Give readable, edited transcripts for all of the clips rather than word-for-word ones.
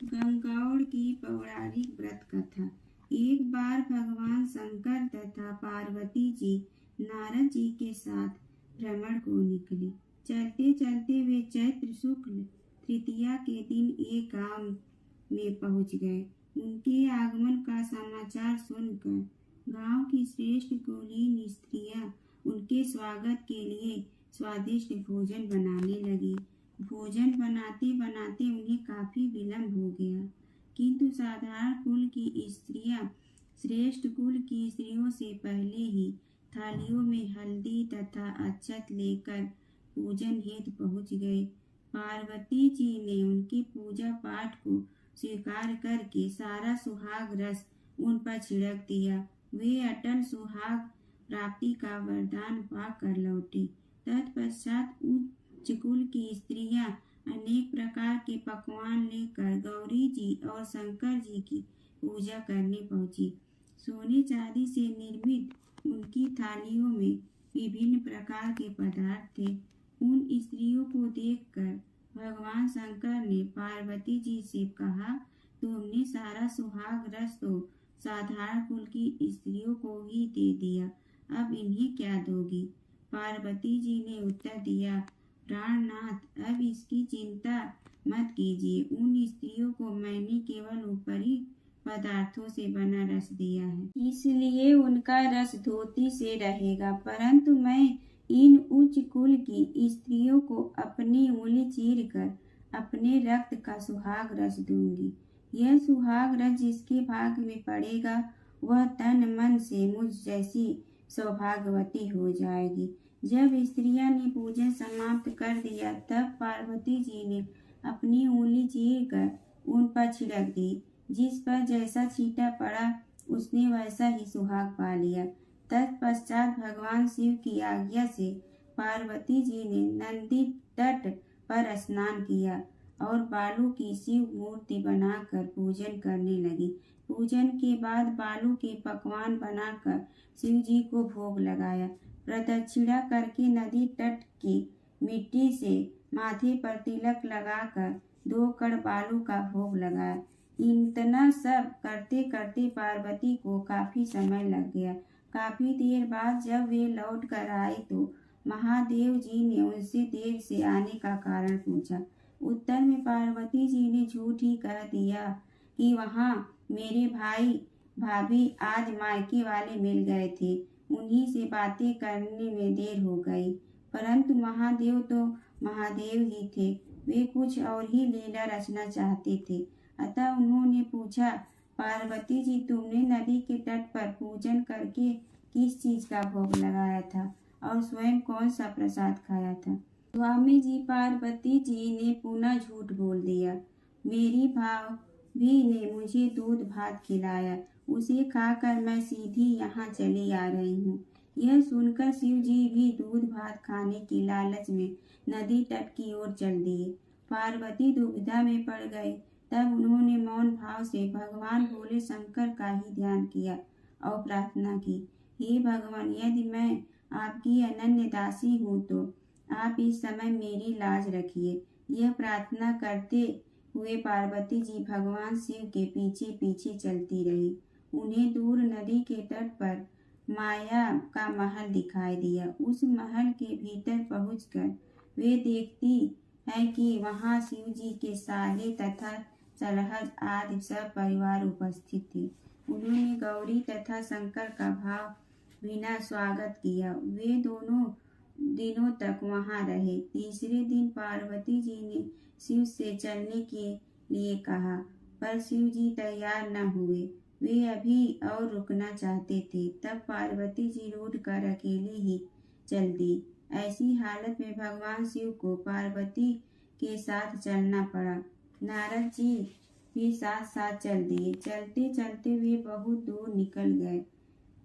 गंगौर की पौराणिक व्रत कथा। एक बार भगवान शंकर तथा पार्वती जी नारद जी के साथ भ्रमण को निकले। चलते चलते वे चैत्र शुक्ल तृतीया के दिन एक गांव में पहुंच गए। उनके आगमन का समाचार सुनकर गांव की श्रेष्ठ कुलीन स्त्रियां उनके स्वागत के लिए स्वादिष्ट भोजन बनाने लगी। भोजन बनाते बनाते उन्हें काफी विलंब हो गया, किंतु साधारण कुल की स्त्रियां श्रेष्ठ कुल की स्त्रियों से पहले ही थालियों में हल्दी तथा अक्षत लेकर पूजन हेतु पहुंच गए। पार्वती जी ने उनके पूजा पाठ को स्वीकार करके सारा सुहाग रस उन पर छिड़क दिया। वे अटल सुहाग प्राप्ति का वरदान पाकर लौटे। तत्पश्चात उच्च कुल की स्त्रियां अनेक प्रकार के पकवान लेकर गौरी जी और शंकर जी की पूजा करने पहुंची। सोने चांदी से निर्मित उनकी थालियों में विभिन्न प्रकार के पदार्थ थे। उन स्त्रियों को देखकर भगवान शंकर ने पार्वती जी से कहा, तुमने सारा सुहाग रस तो साधारण कुल की स्त्रियों को ही दे दिया, अब इन्हें क्या दोगी? पार्वती जी ने उत्तर दिया, प्राणनाथ, अब इसकी चिंता मत कीजिए। उन स्त्रियों को मैंने केवल ऊपरी पदार्थों से बना रस दिया है, इसलिए उनका रस धोती से रहेगा, परंतु मैं इन उच्च कुल की स्त्रियों को अपनी उंगली चीर कर अपने रक्त का सुहाग रस दूंगी। यह सुहाग रस जिसके भाग्य में पड़ेगा वह तन मन से मुझ जैसी सौभाग्यवती हो जाएगी। जब स्त्रियां ने पूजन समाप्त कर दिया, तब पार्वती जी ने अपनी उंगली चीर कर उन पर छिड़क दी। जिस पर जैसा छींटा पड़ा उसने वैसा ही सुहाग पा लिया। तत्पश्चात भगवान शिव की आज्ञा से पार्वती जी ने नंदी तट पर स्नान किया और बालू की शिव मूर्ति बनाकर पूजन करने लगी। पूजन के बाद बालू के पकवान बनाकर शिव जी को भोग लगाया। प्रदक्षिणा करके नदी तट की मिट्टी से माथे पर तिलक लगाकर 2 कण बालू का भोग लगाया। इतना सब करते करते पार्वती को काफी समय लग गया। काफी देर बाद जब वे लौट कर आए तो महादेव जी ने उनसे देर से आने का कारण पूछा। उत्तर में पार्वती जी ने झूठ ही कह दिया कि वहाँ मेरे भाई भाभी आज मायके वाले मिल गए थे, उन्हीं से बातें करने में देर हो गई। परंतु महादेव तो महादेव ही थे, वे कुछ और ही लीला रचना चाहते थे। अतः उन्होंने पूछा, पार्वती जी, तुमने नदी के तट पर पूजन करके किस चीज का भोग लगाया था और स्वयं कौन सा प्रसाद खाया था? स्वामी जी, पार्वती जी ने पुनः झूठ बोल दिया। मेरी भाभी ने मुझे दूध भात खिलाया, उसे खाकर मैं सीधी यहाँ चली आ रही हूँ। यह सुनकर शिव जी भी दूध भात खाने की लालच में नदी तट की ओर चल दिए। पार्वती दुविधा में पड़ गई। तब उन्होंने मौन भाव से भगवान भोले शंकर का ही ध्यान किया और प्रार्थना की, हे भगवान, यदि मैं आपकी अनन्य दासी हूँ तो आप इस समय मेरी लाज रखिए। यह प्रार्थना करते हुए पार्वती जी भगवान शिव के पीछे पीछे चलती रही। उन्हें दूर नदी के तट पर माया का महल दिखाई दिया। उस महल के भीतर पहुंचकर वे देखती है कि वहां शिव जी के साले तथा सलहज आदि सब परिवार उपस्थित थे। उन्होंने गौरी तथा शंकर का भाव बिना स्वागत किया। वे दोनों दिनों तक वहां रहे। तीसरे दिन पार्वती जी ने शिव से चलने के लिए कहा, पर शिव जी तैयार न हुए। वे अभी और रुकना चाहते थे। तब पार्वती जी रूठ कर अकेले ही चल दी। ऐसी हालत में भगवान शिव को पार्वती के साथ चलना पड़ा। नारद जी भी साथ साथ चल दिए। चलते चलते वे बहुत दूर निकल गए।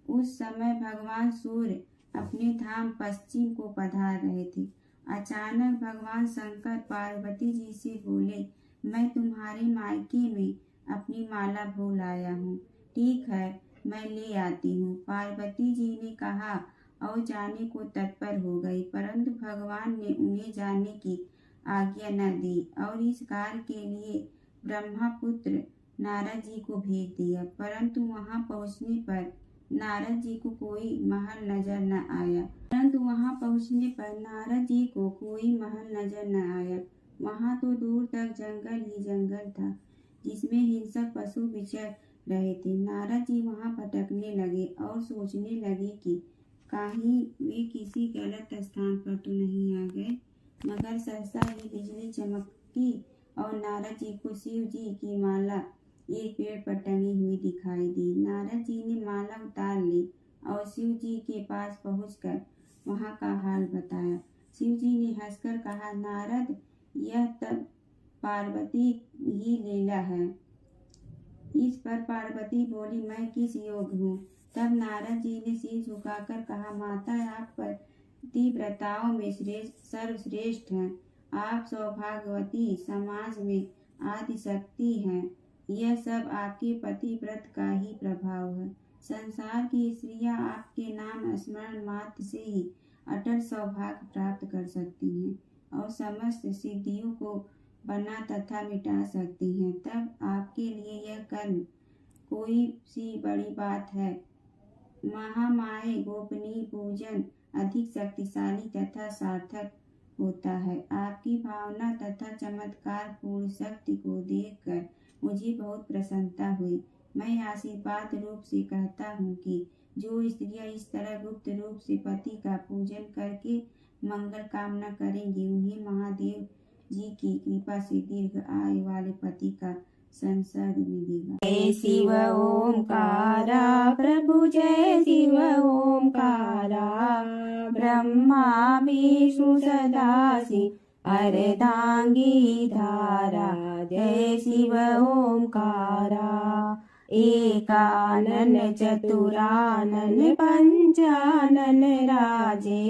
उस समय भगवान सूर्य अपने धाम पश्चिम को पधार रहे थे। अचानक भगवान शंकर पार्वती जी से बोले, मैं तुम्हारे मायके में अपनी माला भूल आया हूँ। ठीक है, मैं ले आती हूँ। पार्वती जी ने कहा और जाने को तत्पर हो गई, परंतु भगवान ने उन्हें जाने की आज्ञा न दी और इस कार्य के लिए ब्रह्मपुत्र नारद जी को भेज दिया, परंतु वहां पहुंचने पर नारद जी को कोई महल नजर न आया। वहां तो दूर तक जंगल ही जंगल था, जिसमें हिंसक पशु विचर रहे थे। नारद जी वहां भटकने लगे और सोचने लगे कि कहीं वे किसी गलत स्थान पर तो नहीं आ गए। मगर सहसा ही बिजली चमकी और नारद जी को शिव जी की माला एक पेड़ पर टंगी हुई दिखाई दी। नारद जी ने माला उतार ली और शिव जी के पास पहुंचकर वहां का हाल बताया। शिव जी ने हंसकर कहा, नारद, यह तब पार्वती ही लीला है। इस पर पार्वती बोली, मैं किस योग हूँ। तब नारद जी ने सिर झुकाकर कहा, माता, आप पतिव्रताओं में सर्वश्रेष्ठ हैं। आप सौभाग्यवती, समाज में आदि शक्ति हैं। यह सब आपके पतिव्रत का ही प्रभाव है। संसार की स्त्रियां आपके नाम स्मरण मात्र से ही अटल सौभाग्य प्राप्त कर सकती हैं और समस्त सिद्धियों को बना तथा मिटा सकती हैं। तब आपके लिए यह कर्म कोई सी बड़ी बात है। महामाये गोपनीय पूजन अधिक शक्तिशाली तथा सार्थक होता है। आपकी भावना तथा चमत्कार पूर्ण शक्ति को देखकर मुझे बहुत प्रसन्नता हुई। मैं आशीर्वाद रूप से कहता हूँ कि जो स्त्रियां इस तरह गुप्त रूप से पति का पूजन करके मंगल कामना करेंगी, उन्हें महादेव जी की कृपा से दीर्घ आयु वाले पति का संसर्ग मिलेगा। जय शिव ओंकारा प्रभु, जय शिव ओंकारा। ब्रह्मा विष्णु सदाशिव अर्धांगी धारा। जय शिव ओंकारा। एकानन चतुरानन पंचानन राजे।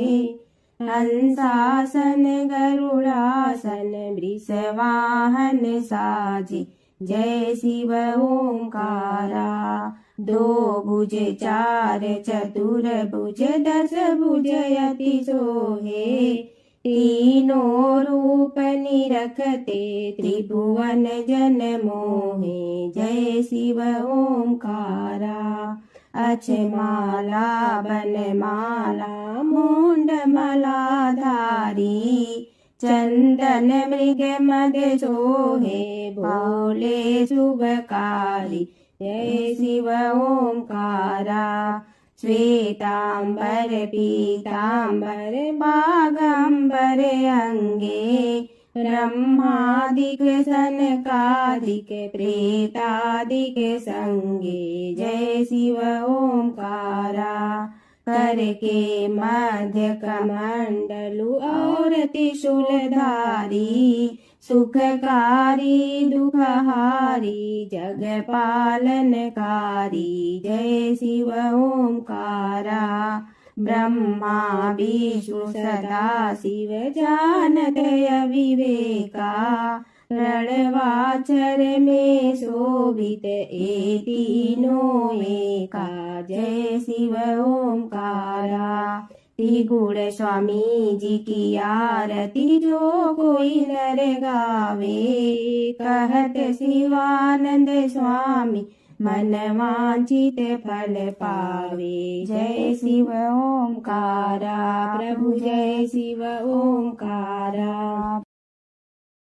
हंसासन गरुड़ासन वृषवाहन साजे। जय शिव ओंकारा। दो भुज चार चतुर भुज दस भुज अति सोहे। तीनों रूप निरखते त्रिभुवन जन मोहे। जय शिव ओंकारा। अक्षमाला बनमाला मुंडमाला धारी। चंदन मृग मद सोहे भोले शुभकारी। जय शिव ओंकारा। श्वेतांबर पीतांबर बागंबर अंगे। ब्रह्मादिक सनकादिक प्रेतादिक संगे। जय शिव ओंकारा। करके मध्य कमंडलु और त्रिशूलधारी। सुखकारी दुखहारी जग पालनकारी। जय शिव ओंकारा। ब्रह्मा विष्णु सदाशिव जानत अविवेका। रणवाचर में शोभित ए तीनों एका। जय शिव ओंकारा। त्रिगुण स्वामी जी की आरती जो कोई नर गावे। कहत शिवानंद स्वामी मन वांछित फल पावे। जय शिव ओंकारा। प्रभु जय शिव ओंकारा।